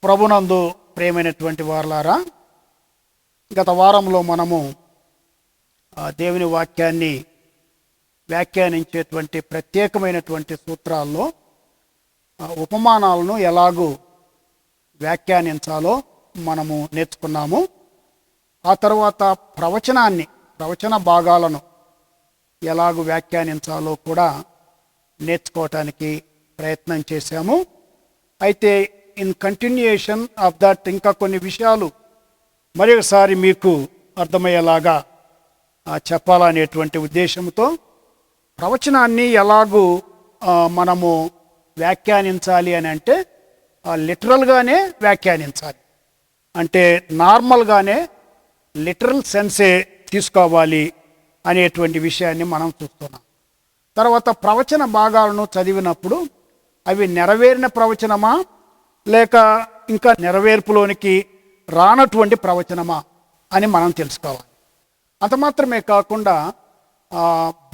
ప్రభునందు ప్రియమైనటువంటి వారలారా, గత వారంలో మనము దేవుని వాక్యాన్ని వ్యాఖ్యానించేటువంటి ప్రత్యేకమైనటువంటి సూత్రాల్లో ఉపమానాలను ఎలాగూ వ్యాఖ్యానించాలో మనము నేర్చుకున్నాము. ఆ తర్వాత ప్రవచన భాగాలను ఎలాగూ వ్యాఖ్యానించాలో కూడా నేర్చుకోవటానికి ప్రయత్నం చేశాము. అయితే ఇన్ కంటిన్యూయేషన్ ఆఫ్ దట్ ఇంకా కొన్ని విషయాలు మరొకసారి మీకు అర్థమయ్యేలాగా చెప్పాలనేటువంటి ఉద్దేశంతో ప్రవచనాన్ని ఎలాగూ మనము వ్యాఖ్యానించాలి అని అంటే లిటరల్గానే వ్యాఖ్యానించాలి. అంటే నార్మల్గానే లిటరల్ సెన్సే తీసుకోవాలి అనేటువంటి విషయాన్ని మనం చూస్తున్నాం. తర్వాత ప్రవచన భాగాలను చదివినప్పుడు అవి నెరవేరిన ప్రవచనమా లేక ఇంకా నెరవేర్పులోనికి రానటువంటి ప్రవచనమా అని మనం తెలుసుకోవాలి. అంత మాత్రమే కాకుండా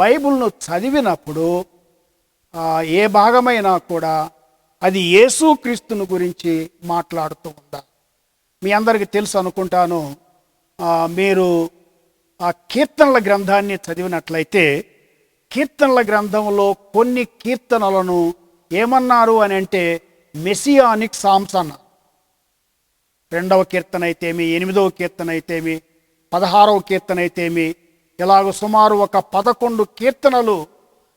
బైబిల్ను చదివినప్పుడు ఏ భాగమైనా కూడా అది యేసుక్రీస్తుని గురించి మాట్లాడుతూ ఉందా. మీ అందరికీ తెలుసు అనుకుంటాను, మీరు ఆ కీర్తనల గ్రంథాన్ని చదివినట్లయితే కీర్తనల గ్రంథంలో కొన్ని కీర్తనలను ఏమన్నారు అని అంటే మెసియానిక్ సామ్స్ అన్నారు. 2వ కీర్తన అయితేమి, 8వ కీర్తన అయితేమి, 16వ కీర్తన అయితేమి, ఇలాగ సుమారు ఒక 11 కీర్తనలు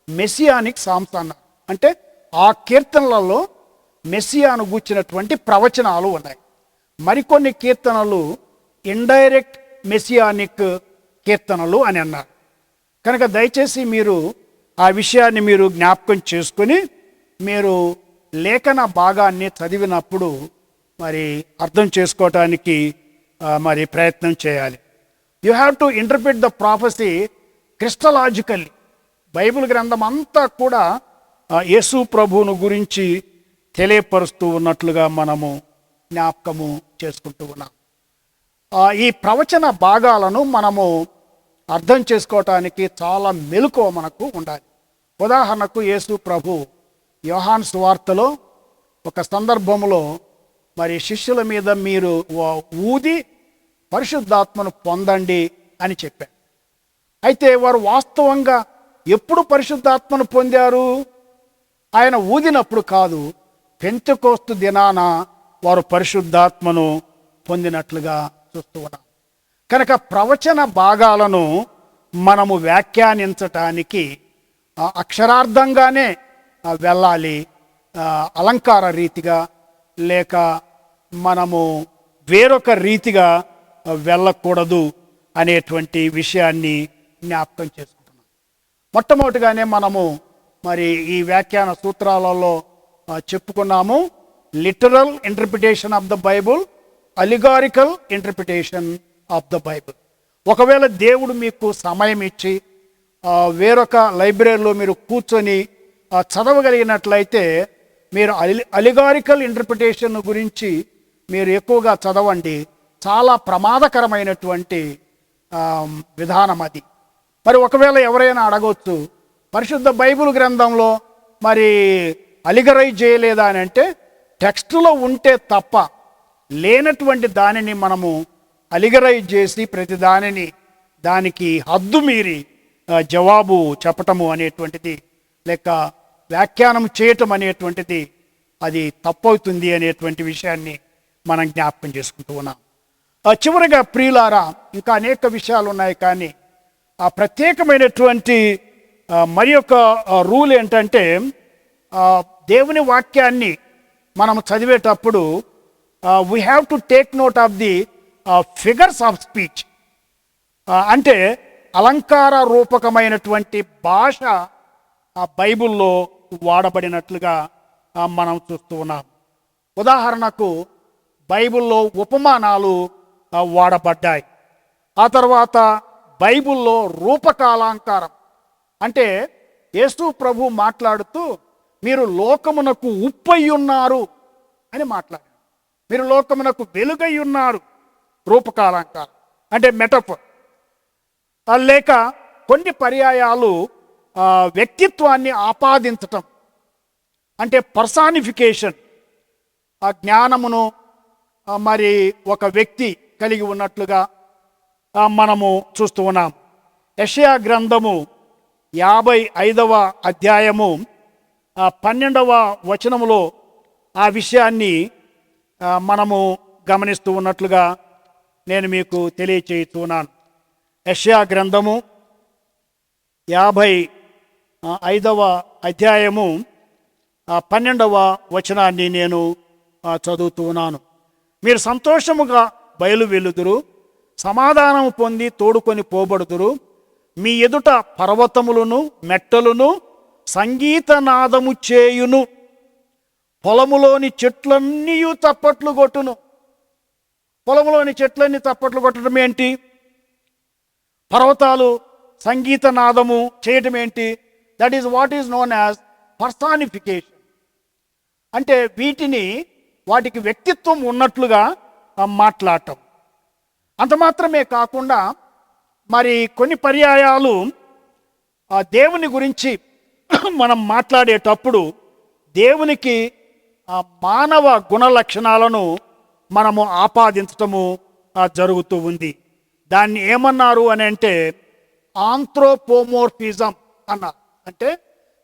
మెసియానిక్ సామ్స్ అన్నారు. అంటే ఆ కీర్తనలలో మెస్సియాను గూర్చినటువంటి ప్రవచనాలు ఉన్నాయి. మరికొన్ని కీర్తనలు ఇండైరెక్ట్ మెసియానిక్ కీర్తనలు అని అన్నారు. కనుక దయచేసి మీరు ఆ విషయాన్ని మీరు జ్ఞాపకం చేసుకొని మీరు లేఖన భాగాన్ని చదివినప్పుడు మరి అర్థం చేసుకోవటానికి మరి ప్రయత్నం చేయాలి. You have to interpret the prophecy christologically. Bible గ్రంథం అంతా కూడా యేసు ప్రభువును గురించి తెలియపరుస్తూ ఉన్నట్లుగా మనము జ్ఞాపకము చేసుకుంటూ ఉన్నాం. ఈ ప్రవచన భాగాలను మనము అర్థం చేసుకోవటానికి చాలా మెలకువ మనకు ఉండాలి. ఉదాహరణకు యేసు ప్రభు యోహాను సువార్తలో ఒక సందర్భంలో మరి శిష్యుల మీద మీరు ఊది పరిశుద్ధాత్మను పొందండి అని చెప్పారు. అయితే వారు వాస్తవంగా ఎప్పుడు పరిశుద్ధాత్మను పొందారు? ఆయన ఊదినప్పుడు కాదు, పెంతెకోస్తు దినాన వారు పరిశుద్ధాత్మను పొందినట్లుగా చూస్తూ ఉన్నాం. కనుక ప్రవచన భాగాలను మనము వ్యాఖ్యానించటానికి అక్షరార్థంగానే వెళ్ళాలి, అలంకార రీతిగా లేక మనము వేరొక రీతిగా వెళ్ళకూడదు అనేటువంటి విషయాన్ని జ్ఞాపకం చేసుకుంటున్నాం. మొట్టమొదటిగానే మనము మరి ఈ వ్యాఖ్యాన సూత్రాలలో చెప్పుకున్నాము, literal interpretation of the Bible, allegorical interpretation of the Bible. ఒకవేళ దేవుడు మీకు సమయం ఇచ్చి వేరొక లైబ్రరీలో మీరు కూర్చొని చదవగలిగినట్లయితే మీరు అలిగారికల్ ఇంటర్ప్రిటేషన్ గురించి మీరు ఎక్కువగా చదవండి. చాలా ప్రమాదకరమైనటువంటి విధానం అది. మరి ఒకవేళ ఎవరైనా అడగవచ్చు, పరిశుద్ధ బైబిల్ గ్రంథంలో మరి అలిగరైజ్ చేయలేదా అని అంటే, టెక్స్టులో ఉంటే తప్ప లేనటువంటి దానిని మనము అలిగరైజ్ చేసి ప్రతి దానికి హద్దు మీరి జవాబు చెప్పటము అనేటువంటిది లేక వ్యాఖ్యానం చేయటం అనేటువంటిది అది తప్పవుతుంది అనేటువంటి విషయాన్ని మనం జ్ఞాపకం చేసుకుంటూ ఉన్నాం. చివరిగా ప్రియులారా, ఇంకా అనేక విషయాలు ఉన్నాయి, కానీ ఆ ప్రత్యేకమైనటువంటి మరి ఒక రూల్ ఏంటంటే దేవుని వాక్యాన్ని మనం చదివేటప్పుడు we have to take note of the figures of speech. అంటే అలంకార రూపకమైనటువంటి భాష ఆ బైబిల్లో వాడబడినట్లుగా మనం చూస్తూ ఉన్నాం. ఉదాహరణకు బైబిల్లో ఉపమానాలు వాడబడ్డాయి. ఆ తర్వాత బైబిల్లో రూపకాలంకారం, అంటే యేసు ప్రభు మాట్లాడుతూ మీరు లోకమునకు ఉప్పై ఉన్నారు అని మాట్లాడారు. మీరు లోకమునకు వెలుగై ఉన్నారు, రూపకాలంకారం అంటే మెటఫర్. లేక కొన్ని పర్యాయాలు వ్యక్తిత్వాన్ని ఆపాదించటం అంటే పర్సానిఫికేషన్, ఆ జ్ఞానమును మరి ఒక వ్యక్తి కలిగి ఉన్నట్లుగా మనము చూస్తూ ఉన్నాం. యెషయా గ్రంథము 55వ అధ్యాయము 12వ వచనములో ఆ విషయాన్ని మనము గమనిస్తూ ఉన్నట్లుగా నేను మీకు తెలియచేస్తున్నాను. యెషయా గ్రంథము 55వ అధ్యాయము 12వ వచనాన్ని నేను చదువుతున్నాను. మీరు సంతోషముగా బయలు వెలుదురు, సమాధానము పొంది తోడుకొని పోబడుదురు. మీ ఎదుట పర్వతములను మెట్టలును సంగీతనాదము చేయును. పొలములోని చెట్లన్నీ తప్పట్లు కొట్టును. పొలములోని చెట్లన్నీ తప్పట్లు కొట్టడం ఏంటి? పర్వతాలు సంగీతనాదము చేయటం ఏంటి? That is what is known as personification. అంటే వాటికి వ్యక్తిత్వం ఉన్నట్లుగా మాట్లాడటం. అంత మాత్రమే కాకుండా మరి కొన్ని పర్యాయాలు దేవుని గురించి మనం మాట్లాడేటప్పుడు దేవునికి మానవ గుణ లక్షణాలను మనము ఆపాదించటము జరుగుతూ ఉంది. దాన్ని ఏమన్నారు అని అంటే ఆంథ్రోపోమోర్ఫిజం అన్నారు. అంటే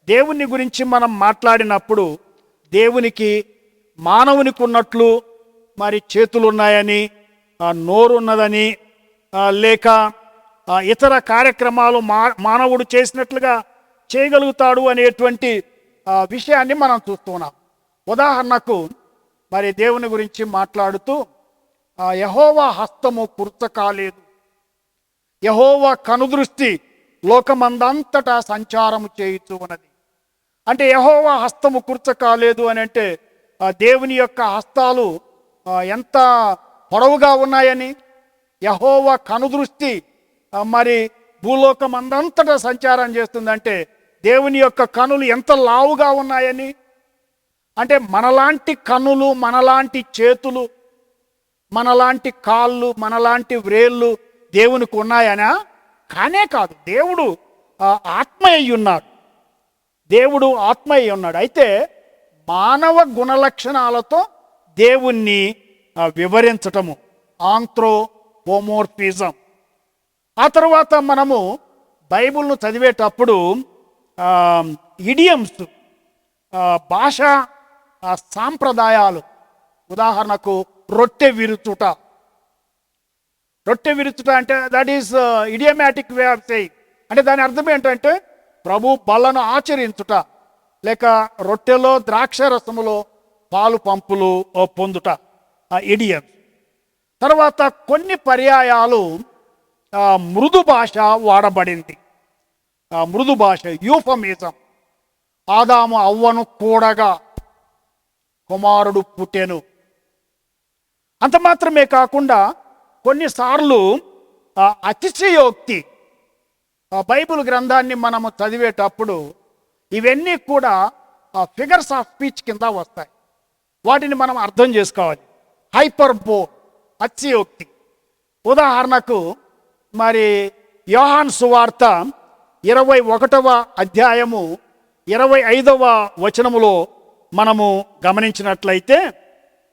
దేవుని గురించి మనం మాట్లాడినప్పుడు దేవునికి మానవునికి ఉన్నట్లు మరి చేతులు ఉన్నాయని, నోరు ఉన్నదని, లేక ఇతర కార్యక్రమాలు మానవుడు చేసినట్లుగా చేయగలుగుతాడు అనేటువంటి విషయాన్ని మనం చూస్తున్నాం. ఉదాహరణకు మరి దేవుని గురించి మాట్లాడుతూ యెహోవా హస్తము కుర్చ కాలేదు, యెహోవా కనుదృష్టి లోకమందంతటా సంచారము చేయుచు ఉన్నది. అంటే యెహోవా హస్తము కుర్చ కాలేదు అని అంటే దేవుని యొక్క హస్తాలు ఎంత పొడవుగా ఉన్నాయని, యెహోవా కనుదృష్టి మరి భూలోకమందంతటా సంచారం చేస్తుందంటే దేవుని యొక్క కనులు ఎంత లావుగా ఉన్నాయని, అంటే మనలాంటి కన్నులు, మనలాంటి చేతులు, మనలాంటి కాళ్ళు, మనలాంటి వ్రేళ్ళు దేవునికి ఉన్నాయనా? కానే కాదు. దేవుడు ఆత్మ అయి ఉన్నాడు. దేవుడు ఆత్మ అయి ఉన్నాడు. అయితే మానవ గుణలక్షణాలతో దేవుణ్ణి వివరించటము ఆంథ్రోపోమోర్ఫిజం. ఆ తర్వాత మనము బైబిల్ను చదివేటప్పుడు ఇడియమ్స్, భాషా సాంప్రదాయాలు, ఉదాహరణకు రొట్టె విరుచుట. రొట్టె విరుచుట అంటే that is idiomatic way of saying. అంటే దాని అర్థం ఏంటంటే ప్రభు బలను ఆచరించుట, లేక రొట్టెలో ద్రాక్ష రసములో పాలు పంపులు పొందుట, ఇడియమ్స్. తర్వాత కొన్ని పర్యాయాలు మృదు భాష వాడబడింది. మృదు భాష యూఫమిజం. ఆదాము అవ్వను కూడగా కుమారుడు పుట్టెను. అంత మాత్రమే కాకుండా కొన్నిసార్లు అతిశయోక్తి. బైబిల్ గ్రంథాన్ని మనము చదివేటప్పుడు ఇవన్నీ కూడా ఫిగర్స్ ఆఫ్ స్పీచ్ కింద వస్తాయి. వాటిని మనం అర్థం చేసుకోవాలి. హైపర్బోల్, అతిశయోక్తి. ఉదాహరణకు మరి యోహాను సువార్త 21వ అధ్యాయము 25వ వచనములో మనము గమనించినట్లయితే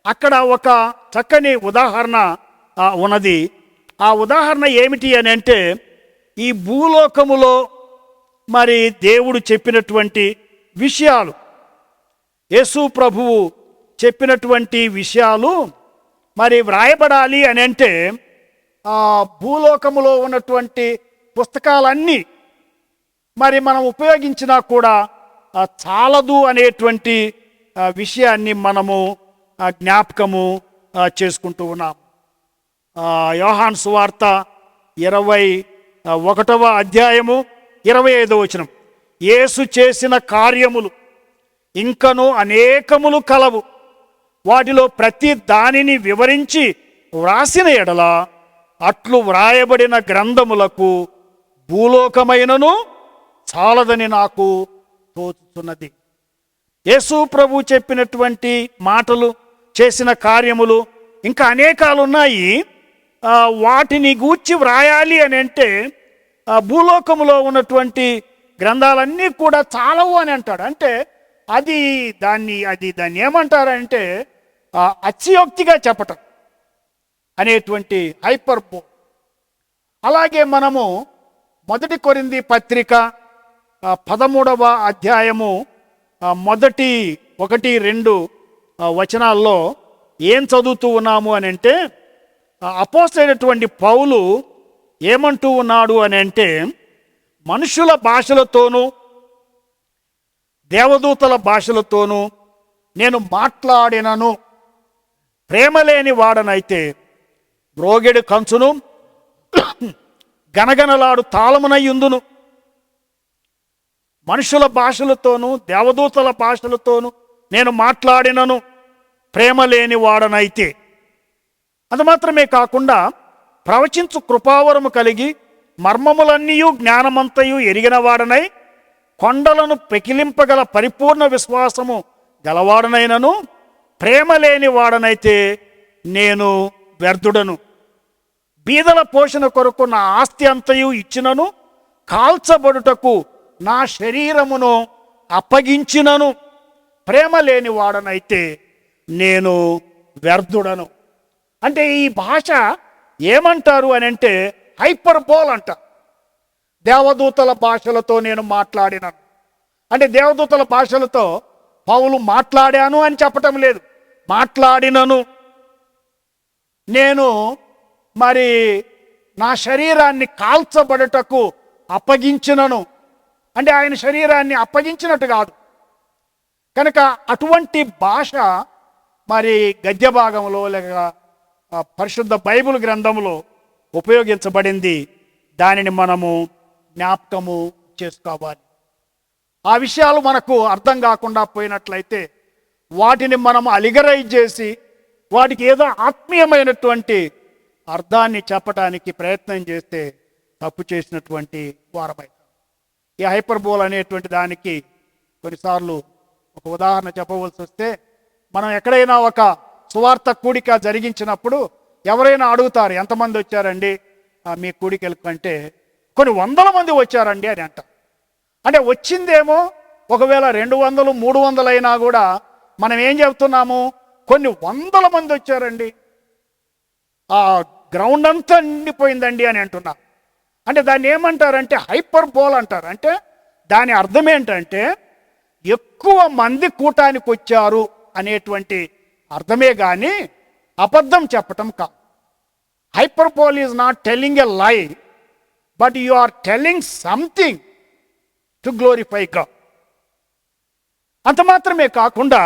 అక్కడ ఒక చక్కని ఉదాహరణ ఉన్నది. ఆ ఉదాహరణ ఏమిటి అని అంటే ఈ భూలోకములో మరి దేవుడు చెప్పినటువంటి విషయాలు, యేసు ప్రభువు చెప్పినటువంటి విషయాలు మరి వ్రాయబడాలి అని అంటే భూలోకములో ఉన్నటువంటి పుస్తకాలన్నీ మరి మనం ఉపయోగించినా కూడా చాలదు అనేటువంటి విషయాన్ని మనము జ్ఞాపకము చేసుకుంటూ ఉన్నాం. యోహాను సువార్త 21వ అధ్యాయము 25వ వచనం, యేసు చేసిన కార్యములు ఇంకను అనేకములు కలవు, వాటిలో ప్రతి దానిని వివరించి వ్రాసిన ఎడల అట్లు వ్రాయబడిన గ్రంథములకు భూలోకమైనను చాలదని నాకు తోచుతున్నది. యేసు ప్రభు చెప్పినటువంటి మాటలు, చేసిన కార్యములు ఇంకా అనేకాలు ఉన్నాయి. వాటిని గూర్చి వ్రాయాలి అని అంటే భూలోకములో ఉన్నటువంటి గ్రంథాలన్నీ కూడా చాలవు అని అంటాడు. అంటే దాన్ని ఏమంటారంటే అతిశయోక్తిగా చెప్పటం. అనేటువంటి హైపర్బోల్. అలాగే మనము 1 కొరింథీ పత్రిక 13వ అధ్యాయము మొదటి 1-2 వచనాల్లో ఏం చదువుతూ ఉన్నాము అని అంటే, అపోస్తలుడైనటువంటి పౌలు ఏమంటూ ఉన్నాడు అని అంటే, మనుషుల భాషలతోనూ దేవదూతల భాషలతోనూ నేను మాట్లాడినను, ప్రేమ లేని వాడనైతే మ్రోగెడు కంచును గనగనలాడు తాళమునయుందును. మనుషుల భాషలతోనూ దేవదూతల భాషలతోనూ నేను మాట్లాడినను, ప్రేమ లేని వాడనైతే. అది మాత్రమే కాకుండా ప్రవచించు కృపావరము కలిగి మర్మములన్నీయు జ్ఞానమంతయు ఎరిగిన వాడనై కొండలను పెకిలింపగల పరిపూర్ణ విశ్వాసము గలవాడనైనను, ప్రేమ లేని వాడనైతే నేను వ్యర్థుడను. బీదల పోషణ కొరకు నా ఆస్తి అంతయు ఇచ్చినను, కాల్చబడుటకు నా శరీరమును అప్పగించినను, ప్రేమ లేని వాడనైతే నేను వ్యర్థుడను. అంటే ఈ భాష ఏమంటారు అని అంటే హైపర్బోల్ అంట. దేవదూతల భాషలతో నేను మాట్లాడినాను అంటే దేవదూతల భాషలతో పౌలు మాట్లాడాను అని చెప్పటం లేదు, మాట్లాడినను. నేను మరి నా శరీరాన్ని కాల్చబడుటకు అప్పగించినను అంటే ఆయన శరీరాన్ని అప్పగించినట్టు కాదు. కనుక అటువంటి భాష మరి గద్య భాగంలో లేక పరిశుద్ధ బైబిల్ గ్రంథంలో ఉపయోగించబడింది. దానిని మనము జ్ఞాపకము చేసుకోవాలి. ఆ విషయాలు మనకు అర్థం కాకుండా పోయినట్లయితే వాటిని మనం అలిగరైజ్ చేసి వాటికి ఏదో ఆత్మీయమైనటువంటి అర్థాన్ని చెప్పడానికి ప్రయత్నం చేస్తే తప్పు చేసినటువంటి వారమవుతాం. ఈ హైపర్బోల్ అనేటువంటి దానికి కొన్నిసార్లు ఒక ఉదాహరణ చెప్పవలసి వస్తే, మనం ఎక్కడైనా ఒక సువార్త కూడిక జరిగించినప్పుడు ఎవరైనా అడుగుతారు, ఎంతమంది వచ్చారండి మీ కూడికలకు అంటే, కొన్ని వందల మంది వచ్చారండి అని అంటారు. అంటే వచ్చిందేమో ఒకవేళ 200, 300 అయినా కూడా మనం ఏం చెప్తున్నాము, కొన్ని వందల మంది వచ్చారండి, ఆ గ్రౌండ్ అంతా నిండిపోయిందండి అని అంటున్నాం. అంటే దాన్ని ఏమంటారంటే హైపర్బోల్ అంటారు. అంటే దాని అర్థం ఏంటంటే ఎక్కువ మంది కూటానికి వచ్చారు అనేటువంటి అర్థమే కానీ అబద్ధం చెప్పటం కాదు. Hyperbole is not telling a lie, but you are telling something to glorify God. అంత మాత్రమే కాకుండా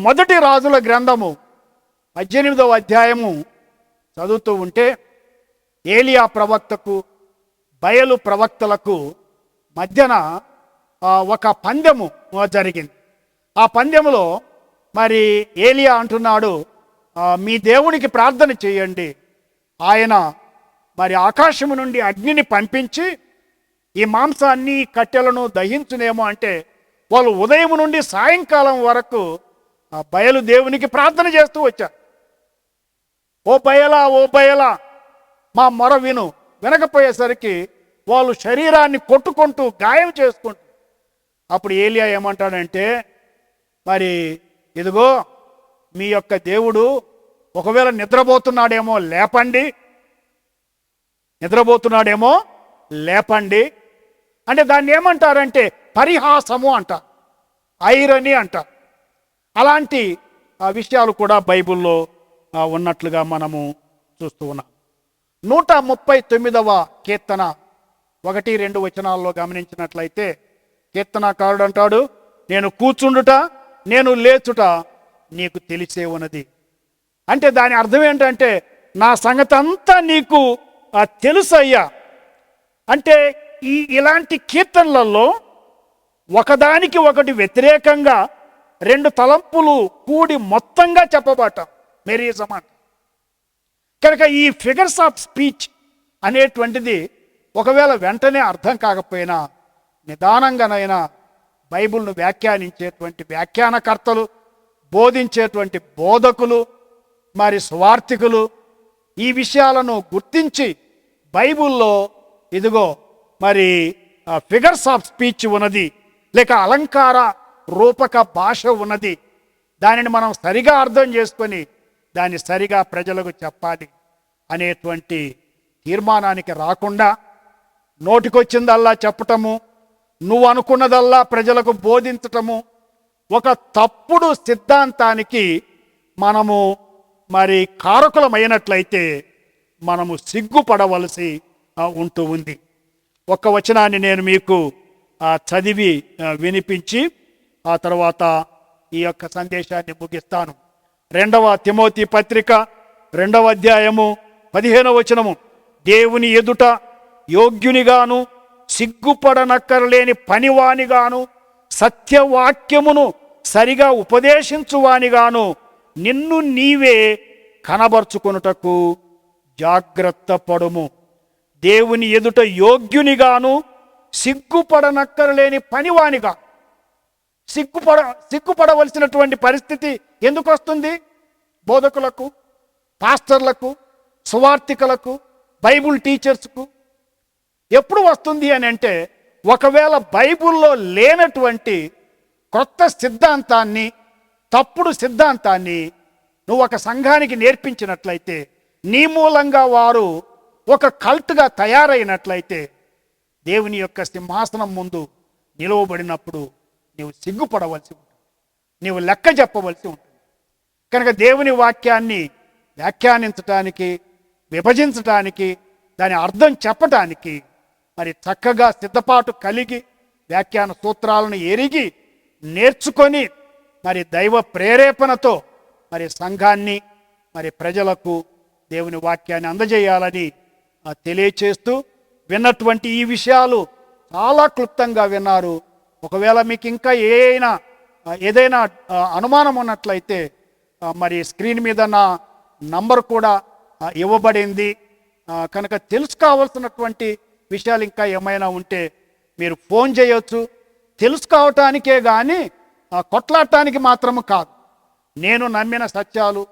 1 రాజుల గ్రంథము 18వ అధ్యాయము చదువుతూ ఉంటే, ఏలియా ప్రవక్తకు బయలు ప్రవక్తలకు మధ్యన ఒక పందెము జరిగింది. ఆ పందెములో మరి ఏలియా అంటున్నాడు, మీ దేవునికి ప్రార్థన చేయండి, ఆయన మరి ఆకాశము నుండి అగ్నిని పంపించి ఈ మాంసాన్ని కట్టెలను దహించునేమో అంటే, వాళ్ళు ఉదయం నుండి సాయంకాలం వరకు బయలు దేవునికి ప్రార్థన చేస్తూ వచ్చారు. ఓ బయలా మా మొర విను. వినకపోయేసరికి వాళ్ళు శరీరాన్ని కొట్టుకుంటూ గాయం చేసుకుంటూ, అప్పుడు ఏలియా ఏమంటాడంటే, మరి ఇదిగో మీ యొక్క దేవుడు ఒకవేళ నిద్రపోతున్నాడేమో లేపండి. అంటే దాన్ని ఏమంటారంటే పరిహాసము అంటారు, ఐరనీ అంటారు. అలాంటి విషయాలు కూడా బైబిల్లో ఉన్నట్లుగా మనము చూస్తూ ఉన్నాం. 139వ కీర్తన 1-2 వచనాల్లో గమనించినట్లయితే కీర్తనాకారుడు అంటాడు, నేను కూర్చుండుట నేను లేచుట నీకు తెలిసే ఉన్నది. అంటే దాని అర్థం ఏంటంటే నా సంగతి అంతా నీకు తెలుసయ్యా. అంటే ఇలాంటి కీర్తనలలో ఒకదానికి ఒకటి వ్యతిరేకంగా 2 తలంపులు కూడి మొత్తంగా చెప్పబట మెరీజం అంట. కనుక ఈ ఫిగర్స్ ఆఫ్ స్పీచ్ అనేటువంటిది ఒకవేళ వెంటనే అర్థం కాకపోయినా నిదానంగానైనా బైబిల్ను వ్యాఖ్యానించేటువంటి వ్యాఖ్యానకర్తలు, బోధించేటువంటి బోధకులు, మరి సువార్థికులు ఈ విషయాలను గుర్తించి బైబిల్లో ఇదిగో మరి ఫిగర్స్ ఆఫ్ స్పీచ్ ఉన్నది, లేక అలంకార రూపక భాష ఉన్నది, దానిని మనం సరిగా అర్థం చేసుకొని దాన్ని సరిగా ప్రజలకు చెప్పాలి అనేటువంటి తీర్మానానికి రాకుండా నోటికొచ్చిందల్లా చెప్పటము, నువ్వు అనుకున్నదల్లా ప్రజలకు బోధించటము, ఒక తప్పుడు సిద్ధాంతానికి మనము మరి కారకులమైనట్లయితే మనము సిగ్గుపడవలసి ఉంటూ ఉంది. ఒక్క వచనాన్ని నేను మీకు చదివి వినిపించి ఆ తర్వాత ఈ యొక్క సందేశాన్ని ముగిస్తాను. 2వ తిమోతి పత్రిక 2వ అధ్యాయము 15వ వచనము, దేవుని ఎదుట యోగ్యునిగాను సిగ్గుపడనక్కరలేని పనివానిగాను సత్యవాక్యమును సరిగా ఉపదేశించువానిగాను నిన్ను నీవే కనబరుచుకొనుటకు జాగ్రత్త పడుము. దేవుని ఎదుట యోగ్యునిగాను సిగ్గుపడనక్కరలేని పనివానిగా. సిగ్గుపడవలసినటువంటి పరిస్థితి ఎందుకు వస్తుంది? బోధకులకు, పాస్టర్లకు, సువార్థికులకు, బైబుల్ టీచర్స్కు ఎప్పుడు వస్తుంది అని అంటే, ఒకవేళ బైబుల్లో లేనటువంటి కొత్త సిద్ధాంతాన్ని, తప్పుడు సిద్ధాంతాన్ని నువ్వు ఒక సంఘానికి నేర్పించినట్లయితే, నీ మూలంగా వారు ఒక కల్ట్గా తయారైనట్లయితే, దేవుని యొక్క సింహాసనం ముందు నిలవబడినప్పుడు నీవు సిగ్గుపడవలసి ఉంటుంది, నీవు లెక్క చెప్పవలసి ఉంటుంది. కనుక దేవుని వాక్యాన్ని వ్యాఖ్యానించటానికి, విభజించటానికి, దాని అర్థం చెప్పటానికి మరి చక్కగా సిద్ధపాటు కలిగి వ్యాఖ్యాన సూత్రాలను ఎరిగి నేర్చుకొని మరి దైవ ప్రేరేపణతో మరి సంఘాన్ని, మరి ప్రజలకు దేవుని వాక్యాన్ని అందజేయాలని తెలియచేస్తూ, విన్నటువంటి ఈ విషయాలు చాలా క్లుప్తంగా విన్నారు. ఒకవేళ మీకు ఇంకా ఏదైనా అనుమానం ఉన్నట్లయితే మరి స్క్రీన్ మీద నా నంబర్ కూడా ఇవ్వబడింది. కనుక తెలుసుకోవాల్సినటువంటి విషయాలు ఇంకా ఏమైనా ఉంటే మీరు ఫోన్ చేయొచ్చు. తెలుసుకోవటానికే కానీ కొట్లాడటానికి మాత్రము కాదు. నేను నమ్మిన సత్యాలు,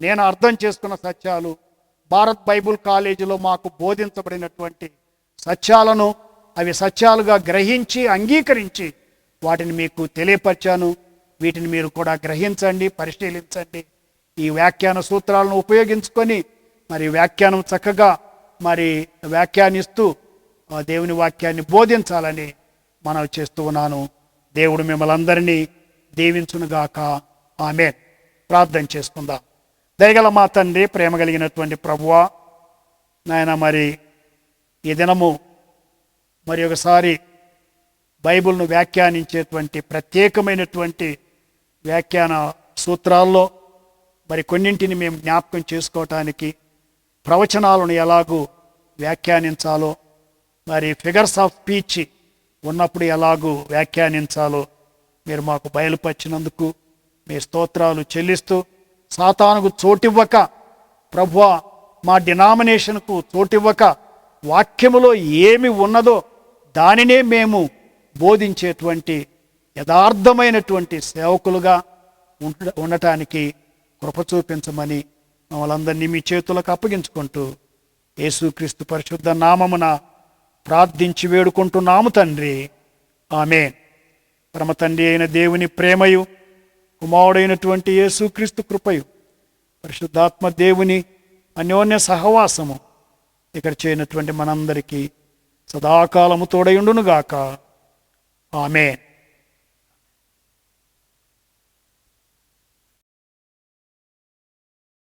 నేను అర్థం చేసుకున్న సత్యాలు, భారత్ బైబుల్ కాలేజీలో మాకు బోధించబడినటువంటి సత్యాలను అవి సత్యాలుగా గ్రహించి అంగీకరించి వాటిని మీకు తెలియపరిచాను. వీటిని మీరు కూడా గ్రహించండి, పరిశీలించండి. ఈ వ్యాఖ్యాన సూత్రాలను ఉపయోగించుకొని మరి వ్యాఖ్యానం చక్కగా మరి వ్యాఖ్యానిస్తూ దేవుని వాక్యాన్ని బోధించాలని మనవి చేస్తూ ఉన్నాను. దేవుడు మిమ్మల్ని అందరినీ దీవించునుగాక. ఆమేన్. ప్రార్థన చేసుకుందాం. దయగల మా తండ్రి, ప్రేమ కలిగినటువంటి ప్రభువా, నాయన మరి ఈ దినము మరి ఒకసారి బైబిల్ను వ్యాఖ్యానించేటువంటి ప్రత్యేకమైనటువంటి వ్యాఖ్యాన సూత్రాల్లో మరి కొన్నింటిని మేము జ్ఞాపకం చేసుకోవటానికి, ప్రవచనాలను ఎలాగూ వ్యాఖ్యానించాలో, మరి ఫిగర్స్ ఆఫ్ స్పీచ్ ఉన్నప్పుడు ఎలాగూ వ్యాఖ్యానించాలో మీరు మాకు బయలుపరిచినందుకు మీ స్తోత్రాలు చెల్లిస్తూ, సాతానుకు చోటివ్వక ప్రభువా, మా డినామినేషన్కు చోటివ్వక వాక్యములో ఏమి ఉన్నదో దానినే మేము బోధించేటువంటి యథార్థమైనటువంటి సేవకులుగా ఉండటానికి కృప చూపించమని మమ్మల్ందరినీ మీ చేతులకు అప్పగించుకుంటూ యేసుక్రీస్తు పరిశుద్ధ నామమున ప్రార్థించి వేడుకుంటున్నాము తండ్రి. ఆమేన్. పరమ తండ్రి అయిన దేవుని ప్రేమయు, కుమారుడైనటువంటి యేసుక్రీస్తు కృపయు, పరిశుద్ధాత్మ దేవుని అన్యోన్య సహవాసము ఇక్కడ చేయనటువంటి మనందరికీ సదాకాలము తోడయుండునుగాక. ఆమేన్.